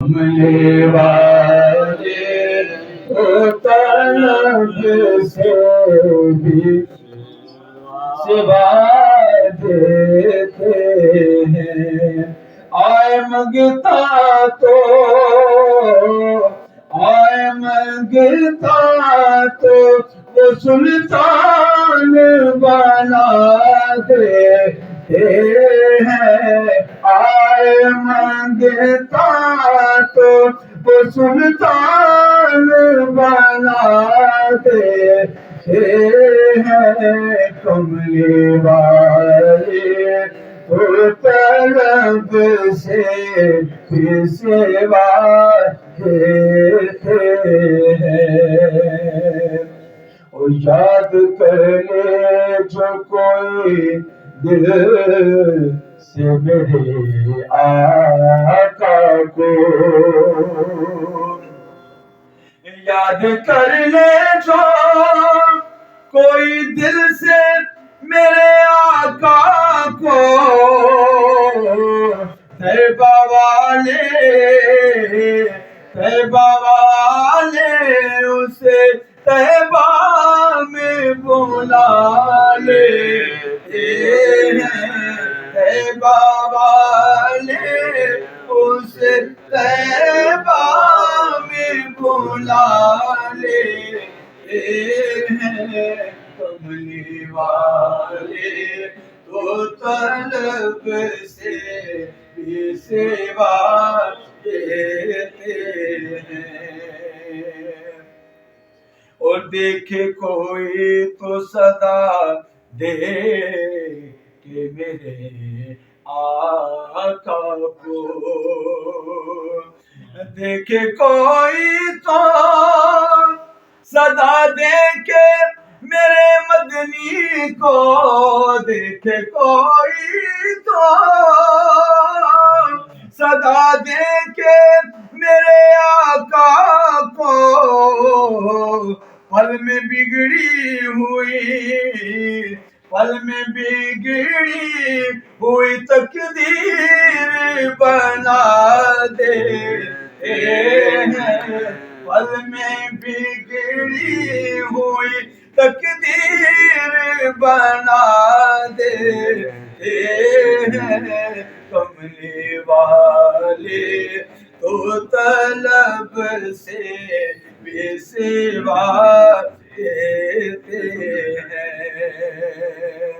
کملی والے تو طلب سے بھی سوا دیتے ہیں، آئے منگتا تو وہ سلطان بنا دیتے ہیں، آئے منگتا تو وہ سلطان بنا دیتے ہیں، کملی والے تو طلب سے بھی سوا دیتے ہیں، اور یاد کر لے جو کوئی دل سے میرے آقا کو، یاد کر لے جو کوئی دل سے میرے آقا کو، طیبہ والے اسے طیبہ میں بلا لیتے ہیں، طیبہ والے اسے طیبہ میں بلا لیتے ہیں، کملی والے تو طلب سے بھی سوا دیتے ہیں، اور دیکھے کوئی تو صدا دے کہ میرے آقا کو، دیکھے کوئی تو صدا دے کے میرے مدنی کو، دیکھے کوئی تو صدا دے کے میرے آقا کو، پل میں بگڑی ہوئی تقدیر بنا دیتے ہیں، پل میں بگڑی ہوئی تقدیر بنا دیتے ہیں، کملی والے تو طلب سے بھی سوا دیتے ہیں،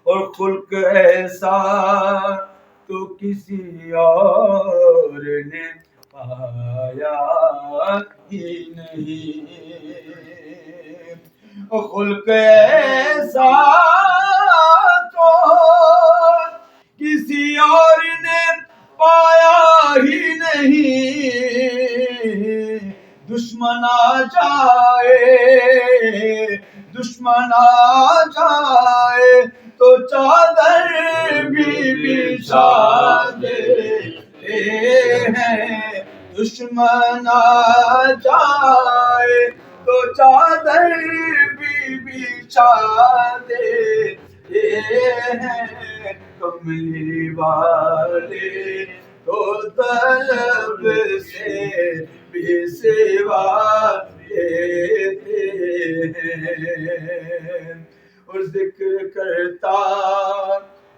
اور خلق ایسا تو کسی اور نے پایا ہی نہیں، خلق ایسا تو کسی اور نے پایا ہی نہیں، دشمن آ جائے تو چادر بھی بچھا دیتے ہیں، دشمن آ جائے تو چادر بھی بچھا دیتے ہیں، کملی والے تو طلب سے بھی سوا دیتے ہیں، اور ذکر کرتا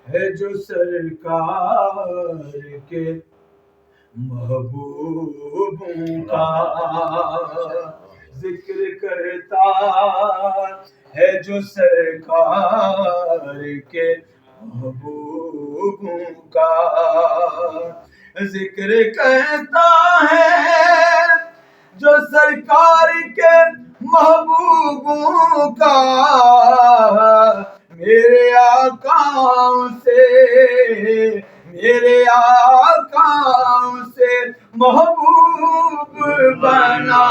ہے جو سرکار کے محبوبوں کا، ذکر کرتا ہے جو سرکار کے محبوبوں کا، ذکر کرتا ہے جو سرکار کے محبوبوں کا، میرے آقا سے محبوب بنا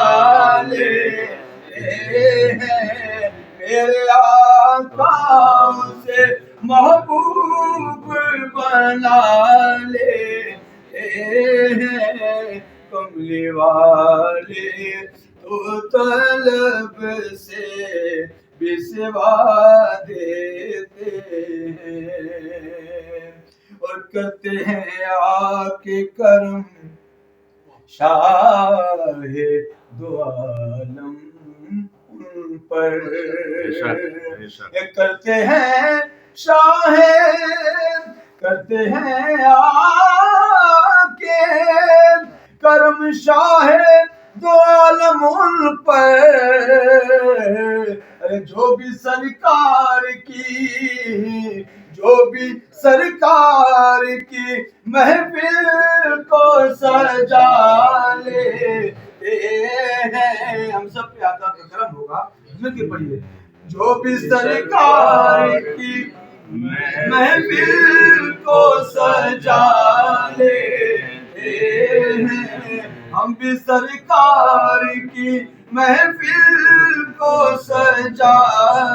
لیتے ہیں، میرے آقا سے محبوب بنا لیتے ہیں، کملی والے تو طلب سے بھی سوا دیتے ہیں، اور کرتے ہیں آ کے کرم شاہ دو عالم ان پر کرتے ہیں شاہ کرتے ہیں آ کے کرم شاہ دو عالم ان پر جو بھی سرکار محفل کو سجا لیتے ہیں. ہم سب پہ آقا کا کرم ہوگا. مل کے پڑھیے. جو بھی سرکار کی محفل کو سجا لیتے ہیں. ہم بھی سرکار کی محفل کو سجا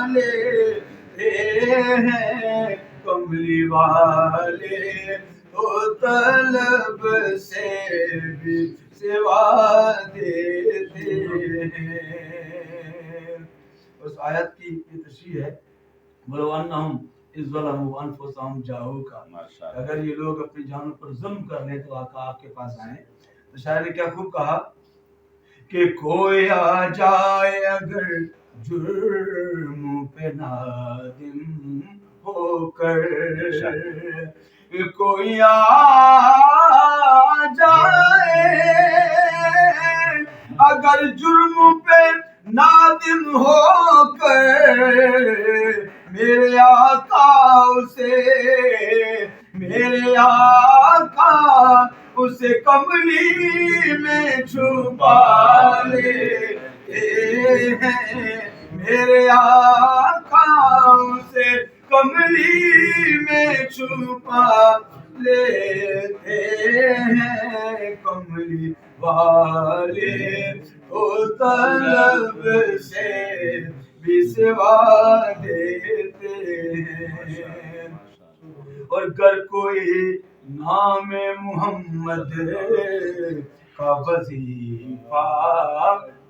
لیتے ہیں. کملی والے تو طلب سے بھی سوا دیتے ہیں. اس آیت کی یہ تشریح ہے. وَلَوْ أَنَّهُمْ إِذْ ظَلَمُوا أَنفُسَهُمْ جَاءُوكَ. اگر یہ لوگ اپنی جانوں پر ظلم کر لیں تو آقا آپ کے پاس آئیں. تو شاعر نے کیا خوب کہا کہ کوئی آ جائے اگر جرم پہ نادم ہو کر, کوئی آ جائے اگر جرم پہ نادم ہو کر, میرے آقا اسے کملی میں چھپا لیتے ہیں. میرے آقا اسے کملی میں چھپا لیتے ہیں. کملی والے تو طلب سے بھی سوا دیتے ہیں. اور گر کوئی نام محمد کا وظیفہ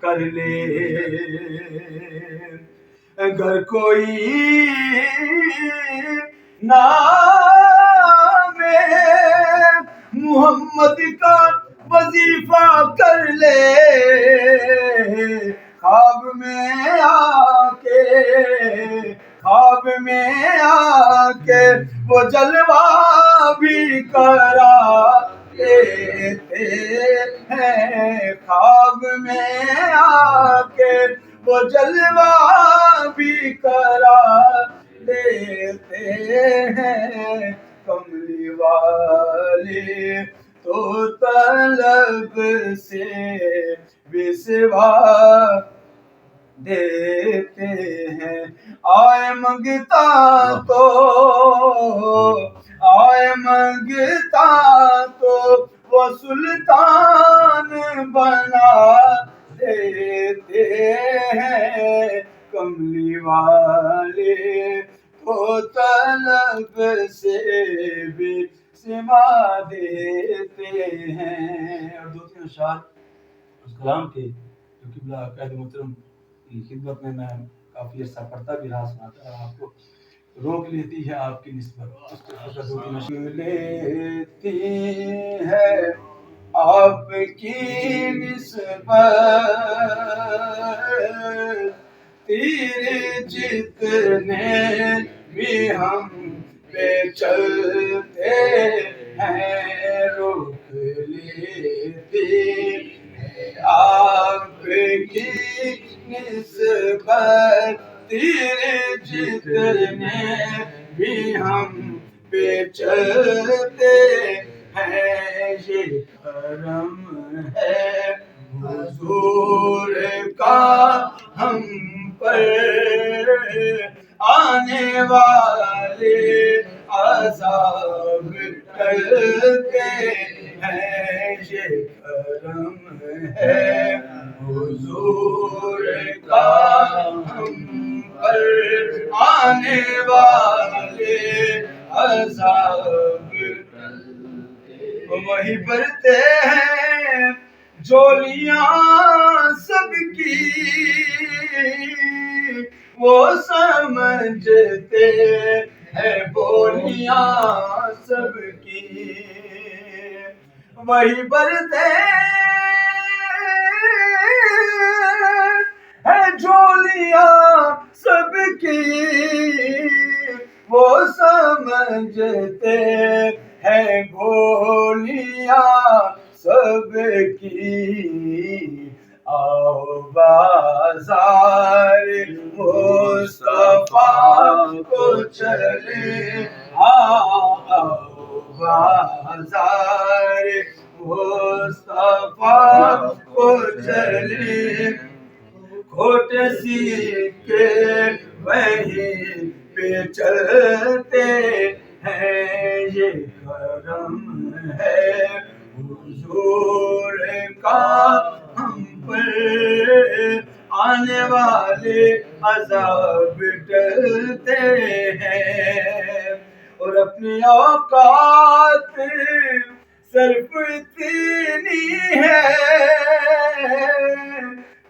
کر لے, اگر کوئی نام محمد کا وظیفہ کر لے, خواب میں آ کے وہ جلوہ بھی کرا لیتے ہیں. خواب میں آ کے وہ جلوہ بھی کرا لیتے ہیں. کملی والے تو طلب سے بھی سوا دیتے ہیں. آئے منگتا تو وہ سلطان بنا دیتے ہیں. کملی والے تو طلب سے بھی سوا دیتے ہیں. اور دو تین اشعار اس کلام کے جو قبلہ قائد محترم کی خدمت میں کافی عرصہ پڑھتا بھی رہا, سناتا رہا. آپ کو روک لیتی ہے آپ کی نسبت لیتی ہے آپ کی نسبت, تیرے جتنے بھی ہم پہ چلتے ہیں روک لیتی ہے آپ کی نسبت, تیرے جتنے بھی ہم پہ چلتے ہیں. یہ کرم ہے حضور کا ہم پر, آنے والے عذاب ٹلتے ہیں. یہ کرم ہے حضور کا ہم پر, آنے والے عذاب وہی بھرتے ہیں جولیاں سب کی, وہ سمجھتے ہیں بولیاں سب کی. وہی بھرتے سب کی وہ سمجھتے ہیں بولیاں سب کی آؤ بازار مصطفیٰ کو چلے آؤ بازار مصطفیٰ کو چلے کھوٹ سیکھے وہیں پہ چلتے ہیں یہ کرم ہے حضور کا ہم پر آنے والے عذاب ٹلتے ہیں اور اپنی اوقات صرف اتنی ہے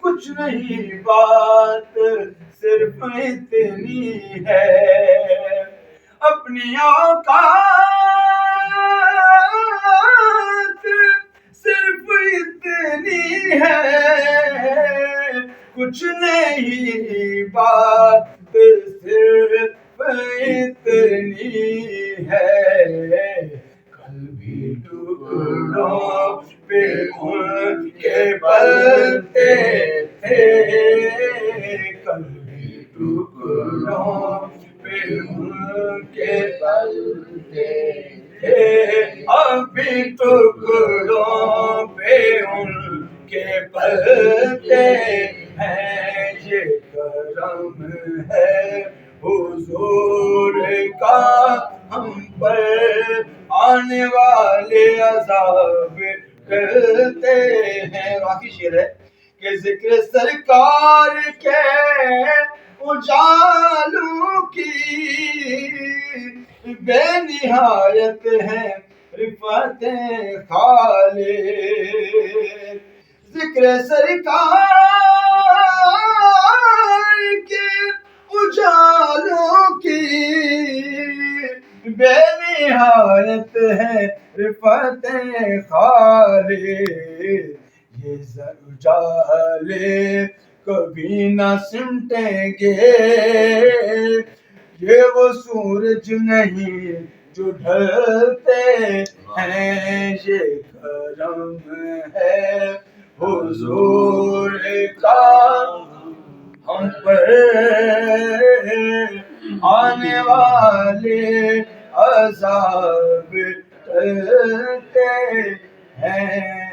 کچھ نہیں بات صرف اتنی ہے اپنی اوقات صرف اتنی ہے کچھ نہیں بات صرف اتنی ہے کل بھی ٹکڑوں پہ ان کے پلتے تھے کل بھی ٹکڑوں پہ ان کے پلتے تھے اب بھی ٹکڑوں پہ ان کے پلتے ہیں یہ کرم ہے حضور کا ہم پر آنے والے عذاب کرتے ہیں واقعی شعر ہے کہ ذکر سرکار کے اجالوں کی بے نہایت ہے رفعتیں خالق ذکر سرکار کے اجالوں کی بے نہایت ہے رفعتیں خالق یہ اجالے کبھی نہ سمٹیں گے یہ وہ سورج نہیں جو ڈھلتے ہیں یہ کرم ہے حضور کا ہم پر آنے والے عذاب ٹلتے ہیں